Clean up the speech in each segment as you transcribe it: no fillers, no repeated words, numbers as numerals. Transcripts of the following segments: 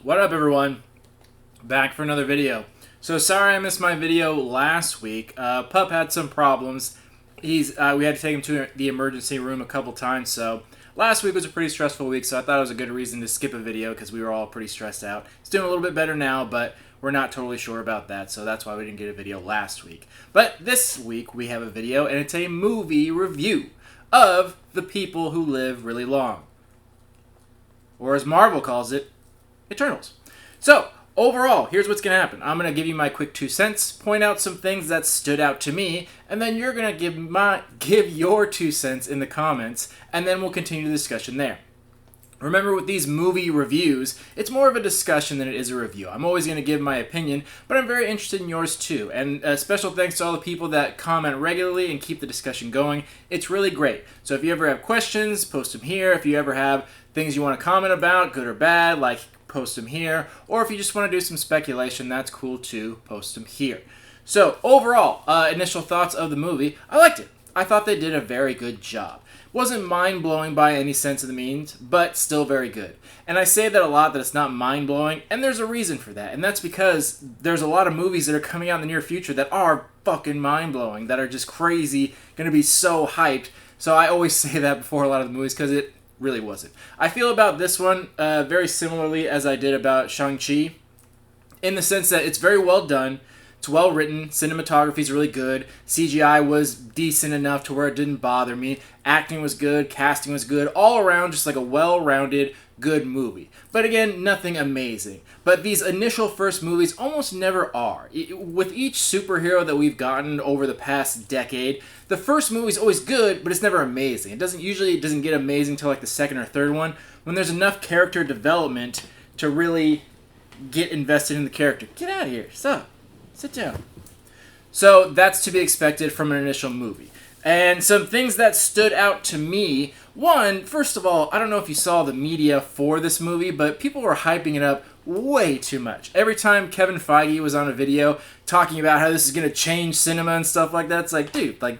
What up, everyone? Back for another video. So sorry I missed my video last week. Pup had some problems. We had to take him to the emergency room a couple times, so last week was a pretty stressful week, so I thought it was a good reason to skip a video because we were all pretty stressed out. It's doing a little bit better now, but we're not totally sure about that, so that's why we didn't get a video last week. But this week we have a video, and it's a movie review of The People Who Live Really Long. Or as Marvel calls it, Eternals. So, overall, here's what's going to happen. I'm going to give you my quick 2 cents, point out some things that stood out to me, and then you're going to give your 2 cents in the comments, and then we'll continue the discussion there. Remember, with these movie reviews, it's more of a discussion than it is a review. I'm always going to give my opinion, but I'm very interested in yours too. And special thanks to all the people that comment regularly and keep the discussion going. It's really great. So if you ever have questions, post them here. If you ever have things you want to comment about, good or bad, like post them here. Or if you just want to do some speculation, that's cool too. Post them here. So overall, initial thoughts of the movie, I liked it. I thought they did a very good job. Wasn't mind-blowing by any sense of the means, but still very good. And I say that a lot, that it's not mind-blowing, and there's a reason for that. And that's because there's a lot of movies that are coming out in the near future that are fucking mind-blowing, that are just crazy, going to be so hyped. So I always say that before a lot of the movies, because it really wasn't. I feel about this one very similarly as I did about Shang-Chi, in the sense that it's very well done. It's well written, cinematography's really good, CGI was decent enough to where it didn't bother me, acting was good, casting was good, all around just like a well-rounded, good movie. But again, nothing amazing. But these initial first movies almost never are. With each superhero that we've gotten over the past decade, the first movie's always good, but it's never amazing. It doesn't get amazing until like the second or third one, when there's enough character development to really get invested in the character. Get out of here, stop. Sit down. So that's to be expected from an initial movie. And some things that stood out to me. One, first of all, I don't know if you saw the media for this movie, but people were hyping it up way too much. Every time Kevin Feige was on a video talking about how this is going to change cinema and stuff like that, it's like, dude, like,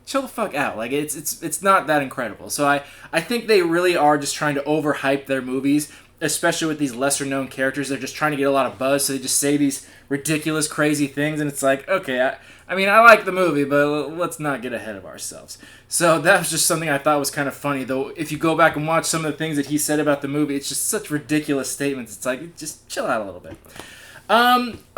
chill the fuck out. Like, it's not that incredible. So I think they really are just trying to overhype their movies, especially with these lesser-known characters. They're just trying to get a lot of buzz, so they just say these ridiculous, crazy things, and it's like, okay, I mean, I like the movie, but let's not get ahead of ourselves. So that was just something I thought was kind of funny, though. If you go back and watch some of the things that he said about the movie, it's just such ridiculous statements. It's like, just chill out a little bit.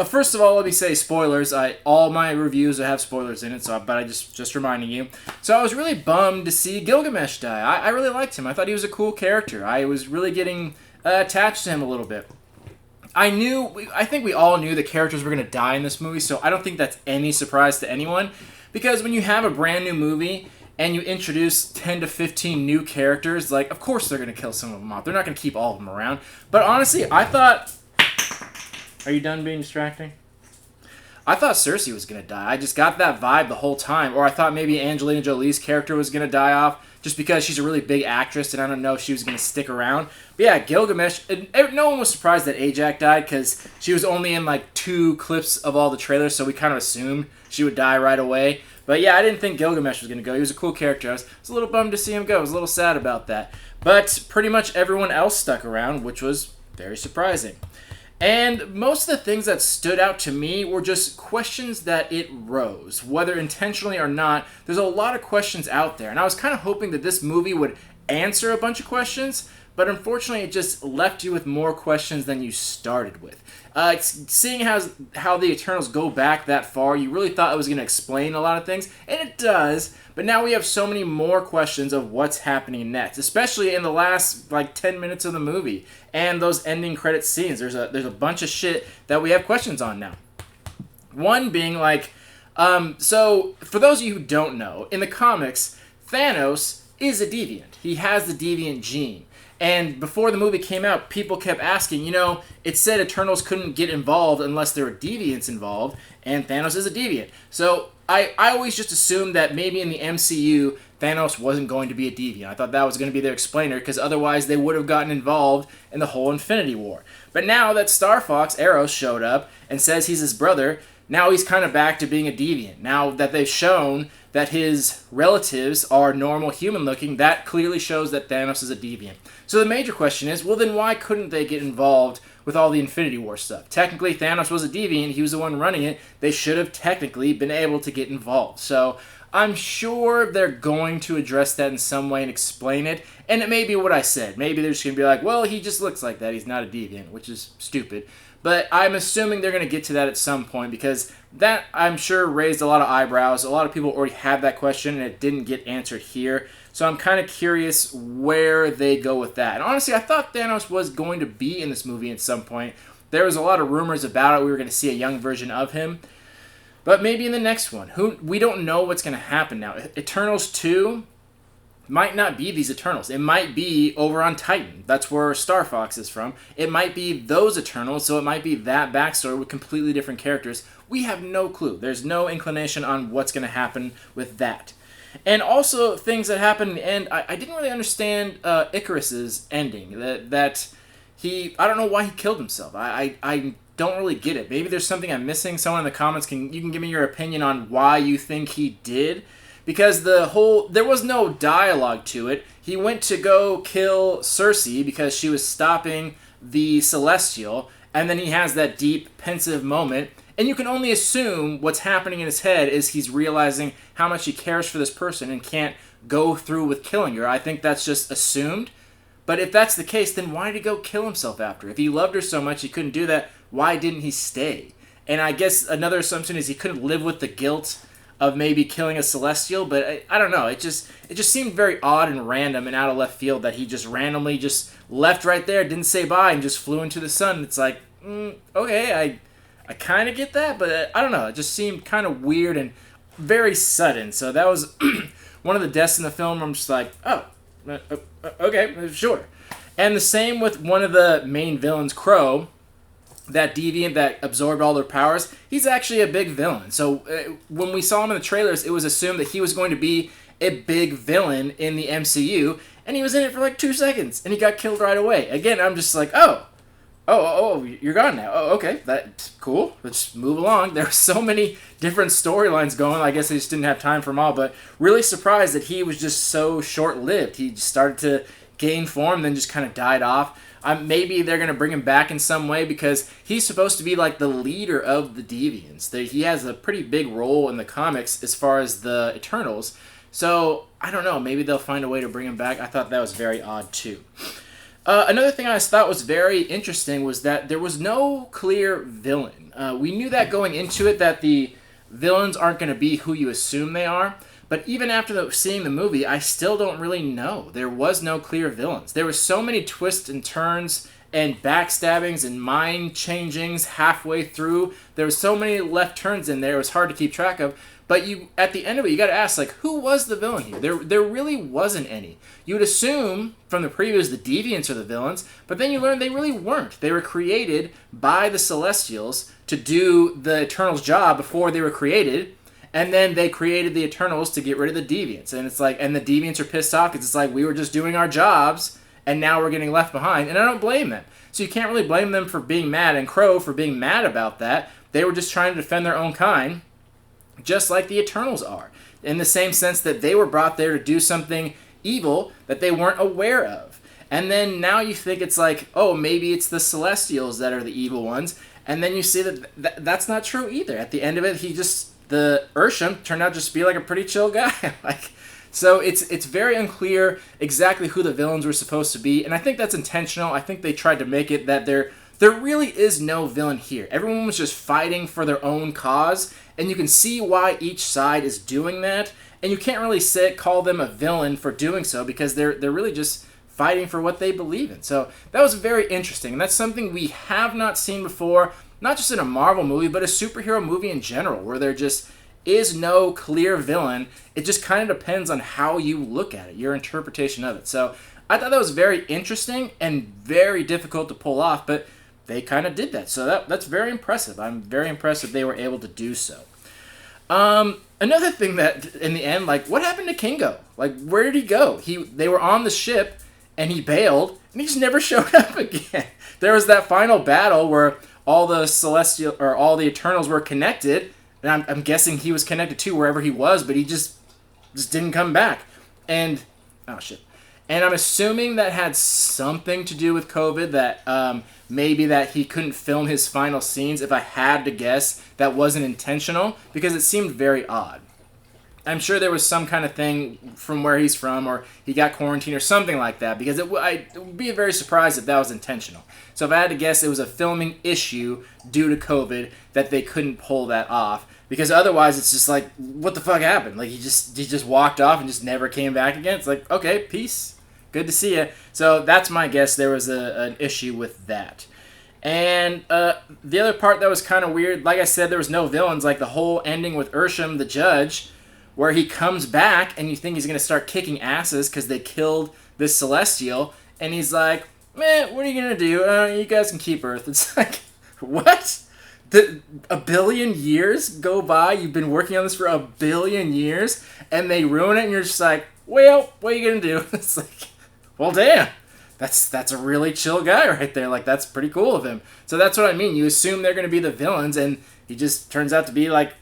First of all, let me say spoilers. All my reviews have spoilers in it, but I just reminding you. So I was really bummed to see Gilgamesh die. I really liked him. I thought he was a cool character. I was really getting attached to him a little bit. I think we all knew the characters were going to die in this movie, so I don't think that's any surprise to anyone. Because when you have a brand new movie and you introduce 10 to 15 new characters, like, of course they're going to kill some of them off. They're not going to keep all of them around. But honestly, I thought... Are you done being distracting? I thought Cersei was going to die. I just got that vibe the whole time. Or I thought maybe Angelina Jolie's character was going to die off, just because she's a really big actress and I don't know if she was going to stick around. But yeah, Gilgamesh, no one was surprised that Ajak died because she was only in like 2 clips of all the trailers, so we kind of assumed she would die right away. But yeah, I didn't think Gilgamesh was going to go. He was a cool character. I was a little bummed to see him go. I was a little sad about that. But pretty much everyone else stuck around, which was very surprising. And most of the things that stood out to me were just questions that it rose. Whether intentionally or not, there's a lot of questions out there. And I was kind of hoping that this movie would answer a bunch of questions, but unfortunately it just left you with more questions than you started with. Seeing how the Eternals go back that far, you really thought it was going to explain a lot of things, and it does, but now we have so many more questions of what's happening next, especially in the last, 10 minutes of the movie, and those ending credit scenes. There's a bunch of shit that we have questions on now. One being, so, for those of you who don't know, in the comics, Thanos is a deviant. He has the deviant gene. And before the movie came out, people kept asking, it said Eternals couldn't get involved unless there were deviants involved, and Thanos is a deviant. So I always just assumed that maybe in the MCU, Thanos wasn't going to be a deviant. I thought that was going to be their explainer, because otherwise they would have gotten involved in the whole Infinity War. But now that Star Fox, Eros, showed up and says he's his brother, now he's kind of back to being a deviant. Now that they've shown that his relatives are normal human-looking, that clearly shows that Thanos is a deviant. So the major question is, well, then why couldn't they get involved with all the Infinity War stuff. Technically, Thanos was a deviant. He was the one running it. They should have technically been able to get involved. So I'm sure they're going to address that in some way and explain it. And it may be what I said. Maybe they're just going to be like, well, he just looks like that. He's not a deviant, which is stupid. But I'm assuming they're going to get to that at some point because that, I'm sure, raised a lot of eyebrows. A lot of people already had that question and it didn't get answered here. So I'm kind of curious where they go with that. And honestly, I thought Thanos was going to be in this movie at some point. There was a lot of rumors about it. We were going to see a young version of him. But maybe in the next one. We don't know what's going to happen now. Eternals 2 might not be these Eternals. It might be over on Titan. That's where Star Fox is from. It might be those Eternals, so it might be that backstory with completely different characters. We have no clue. There's no inclination on what's going to happen with that. And also things that happen in the end. I didn't really understand Icarus's ending. That he, I don't know why he killed himself. I don't really get it. Maybe there's something I'm missing. Someone in the comments you can give me your opinion on why you think he did. Because there was no dialogue to it. He went to go kill Cersei because she was stopping the Celestial, and then he has that deep, pensive moment, and you can only assume what's happening in his head is he's realizing how much he cares for this person and can't go through with killing her. I think that's just assumed. But if that's the case, then why did he go kill himself after? If he loved her so much he couldn't do that, why didn't he stay? And I guess another assumption is he couldn't live with the guilt of maybe killing a Celestial, but I don't know. It just seemed very odd and random and out of left field that he just randomly just left right there, didn't say bye, and just flew into the sun. It's like, okay, I kind of get that, but I don't know. It just seemed kind of weird and very sudden. So that was one of the deaths in the film where I'm just like, oh, okay, sure. And the same with one of the main villains, Crow, that deviant that absorbed all their powers. He's actually a big villain. So when we saw him in the trailers, it was assumed that he was going to be a big villain in the MCU, and he was in it for like 2 seconds, and he got killed right away. Again, I'm just like, oh, you're gone now. Oh, okay, that's cool. Let's move along. There were so many different storylines going. I guess they just didn't have time for them all, but really surprised that he was just so short-lived. He just started to gain form, then just kind of died off. Maybe they're going to bring him back in some way because he's supposed to be like the leader of the Deviants. He has a pretty big role in the comics as far as the Eternals. So, I don't know. Maybe they'll find a way to bring him back. I thought that was very odd, too. Another thing I thought was very interesting was that there was no clear villain. We knew that going into it, that the villains aren't going to be who you assume they are. But even after seeing the movie, I still don't really know. There was no clear villains. There were so many twists and turns and backstabbings and mind changings halfway through. There were so many left turns in there, it was hard to keep track of. But at the end of it, you got to ask, like, who was the villain here? There really wasn't any. You would assume from the previews the Deviants are the villains, but then you learn they really weren't. They were created by the Celestials to do the Eternals' job before they were created. And then they created the Eternals to get rid of the Deviants. And it's like, and the Deviants are pissed off because it's like, we were just doing our jobs, and now we're getting left behind. And I don't blame them. So you can't really blame them for being mad, and Crow for being mad about that. They were just trying to defend their own kind, just like the Eternals are. In the same sense that they were brought there to do something evil that they weren't aware of. And then now you think it's like, oh, maybe it's the Celestials that are the evil ones. And then you see that that's not true either. At the end of it, the Ursham turned out just to be like a pretty chill guy. So it's very unclear exactly who the villains were supposed to be, and I think that's intentional. I think they tried to make it that there really is no villain here. Everyone was just fighting for their own cause, and you can see why each side is doing that, and you can't really call them a villain for doing so because they're really just fighting for what they believe in. So that was very interesting, and that's something we have not seen before. Not just in a Marvel movie, but a superhero movie in general, where there just is no clear villain. It just kind of depends on how you look at it, your interpretation of it. So I thought that was very interesting and very difficult to pull off, but they kind of did that. So that's very impressive. I'm very impressed that they were able to do so. Another thing that, in the end, like, what happened to Kingo? Like, where did he go? They were on the ship, and he bailed, and he just never showed up again. There was that final battle where all the Eternals were connected, and I'm guessing he was connected to wherever he was, but he just didn't come back. And oh shit. And I'm assuming that had something to do with COVID, that maybe that he couldn't film his final scenes. If I had to guess, that wasn't intentional, because it seemed very odd. I'm sure there was some kind of thing from where he's from, or he got quarantined or something like that, because I would be very surprised if that was intentional. So if I had to guess, it was a filming issue due to COVID that they couldn't pull that off, because otherwise it's just like, what the fuck happened? Like, he just walked off and just never came back again. It's like, okay, peace. Good to see you. So that's my guess. There was an issue with that. And the other part that was kind of weird, like I said, there was no villains. Like the whole ending with Ursham, the judge, where he comes back and you think he's going to start kicking asses because they killed this Celestial. And he's like, man, what are you going to do? You guys can keep Earth. It's like, what? A billion years go by? You've been working on this for a billion years? And they ruin it and you're just like, well, what are you going to do? It's like, well, damn. That's a really chill guy right there. Like, that's pretty cool of him. So that's what I mean. You assume they're going to be the villains, and he just turns out to be like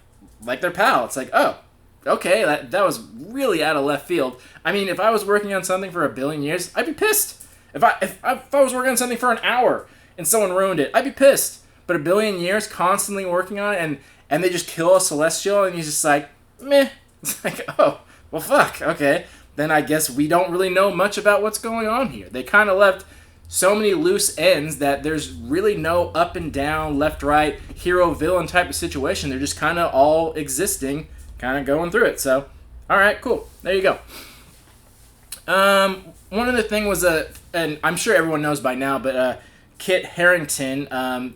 their pal. It's like, oh, okay, that was really out of left field. I mean, if I was working on something for a billion years, I'd be pissed. If I was working on something for an hour and someone ruined it, I'd be pissed. But a billion years constantly working on it, and they just kill a Celestial, and he's just like, meh. It's like, oh, well, fuck, okay. Then I guess we don't really know much about what's going on here. They kind of left so many loose ends that there's really no up and down, left, right, hero-villain type of situation. They're just kind of all existing, kind of going through it. So, all right, cool. There you go. One other thing was, and I'm sure everyone knows by now, but Kit Harington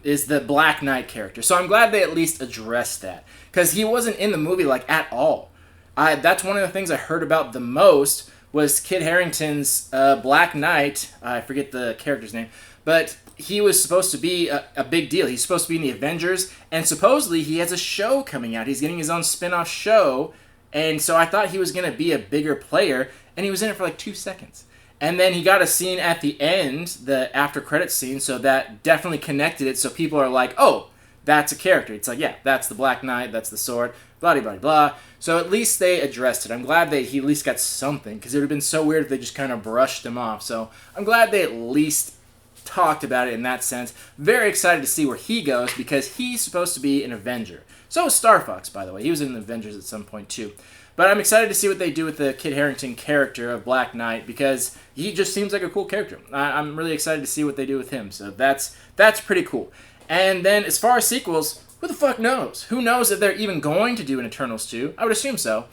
is the Black Knight character. So I'm glad they at least addressed that, because he wasn't in the movie, like, at all. That's one of the things I heard about the most was Kit Harington's Black Knight. I forget the character's name, but he was supposed to be a big deal. He's supposed to be in the Avengers, and supposedly he has a show coming out. He's getting his own spin-off show, and so I thought he was going to be a bigger player, and he was in it for like 2 seconds. And then he got a scene at the end, the after-credits scene, so that definitely connected it, so people are like, oh, that's a character. It's like, yeah, that's the Black Knight, that's the sword, blah, blah, blah, blah. So at least they addressed it. I'm glad he at least got something, because it would have been so weird if they just kind of brushed him off. So I'm glad they at least talked about it in that sense. Very excited to see where he goes, because he's supposed to be an Avenger. So is Star Fox, by the way. He was in the Avengers at some point, too. But I'm excited to see what they do with the Kit Harington character of Black Knight, because he just seems like a cool character. I'm really excited to see what they do with him. So that's pretty cool. And then as far as sequels, who the fuck knows? Who knows if they're even going to do an Eternals 2? I would assume so.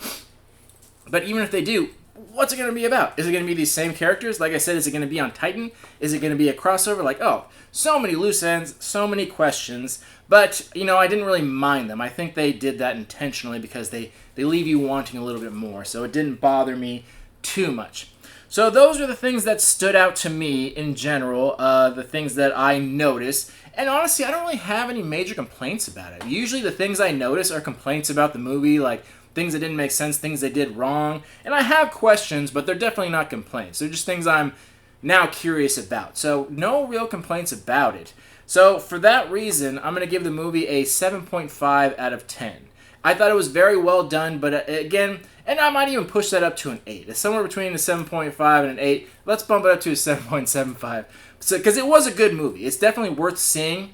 But even if they do, what's it going to be about? Is it going to be these same characters? Like I said, is it going to be on Titan? Is it going to be a crossover? Like, oh, so many loose ends, so many questions. But, I didn't really mind them. I think they did that intentionally because they leave you wanting a little bit more. So it didn't bother me too much. So those are the things that stood out to me in general, the things that I noticed. And honestly, I don't really have any major complaints about it. Usually the things I notice are complaints about the movie, like things that didn't make sense, things they did wrong. And I have questions, but they're definitely not complaints. They're just things I'm now curious about. So no real complaints about it. So for that reason, I'm going to give the movie a 7.5 out of 10. I thought it was very well done, but again, and I might even push that up to an 8. It's somewhere between a 7.5 and an 8. Let's bump it up to a 7.75. So, because it was a good movie. It's definitely worth seeing.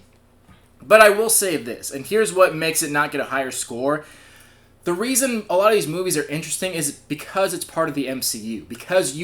But I will say this, and here's what makes it not get a higher score. The reason a lot of these movies are interesting is because it's part of the MCU. Because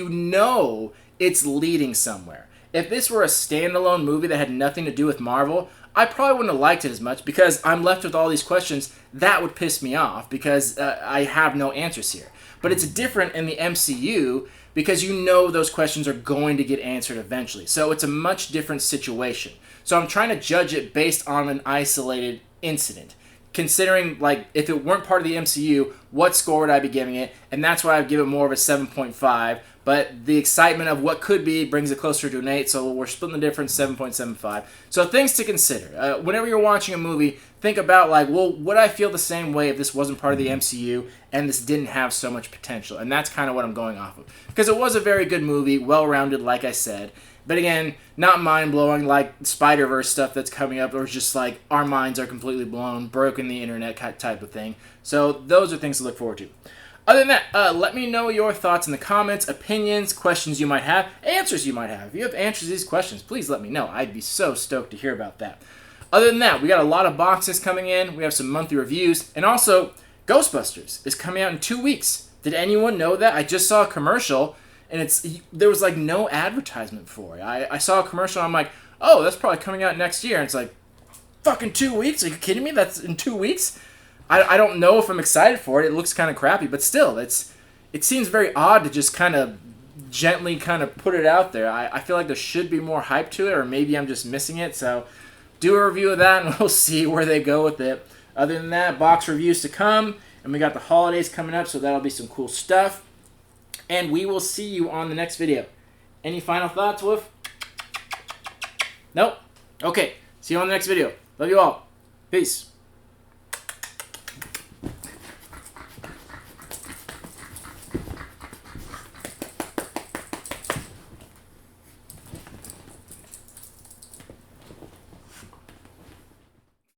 it's leading somewhere. If this were a standalone movie that had nothing to do with Marvel, I probably wouldn't have liked it as much, because I'm left with all these questions. That would piss me off, because I have no answers here. But it's different in the MCU, because those questions are going to get answered eventually. So it's a much different situation. So I'm trying to judge it based on an isolated incident. Considering, if it weren't part of the MCU, what score would I be giving it? And that's why I'd give it more of a 7.5. But the excitement of what could be brings it closer to an 8, so we're splitting the difference, 7.75. So things to consider. Whenever you're watching a movie, think about, would I feel the same way if this wasn't part of the MCU and this didn't have so much potential? And that's kind of what I'm going off of. Because it was a very good movie, well-rounded, like I said. But again, not mind-blowing like Spider-Verse stuff that's coming up, or just our minds are completely blown, broken the internet type of thing. So those are things to look forward to. Other than that, let me know your thoughts in the comments, opinions, questions you might have, answers you might have. If you have answers to these questions, please let me know. I'd be so stoked to hear about that. Other than that, we got a lot of boxes coming in. We have some monthly reviews. And also, Ghostbusters is coming out in 2 weeks. Did anyone know that? I just saw a commercial, and there was like no advertisement for it. I saw a commercial, and I'm like, oh, that's probably coming out next year. And it's like, fucking 2 weeks? Are you kidding me? That's in 2 weeks? I don't know if I'm excited for it. It looks kind of crappy, but still, it seems very odd to just kind of gently kind of put it out there. I feel like there should be more hype to it, or maybe I'm just missing it. So do a review of that, and we'll see where they go with it. Other than that, box reviews to come, and we got the holidays coming up, so that'll be some cool stuff. And we will see you on the next video. Any final thoughts, Wolf? Nope? Okay. See you on the next video. Love you all. Peace.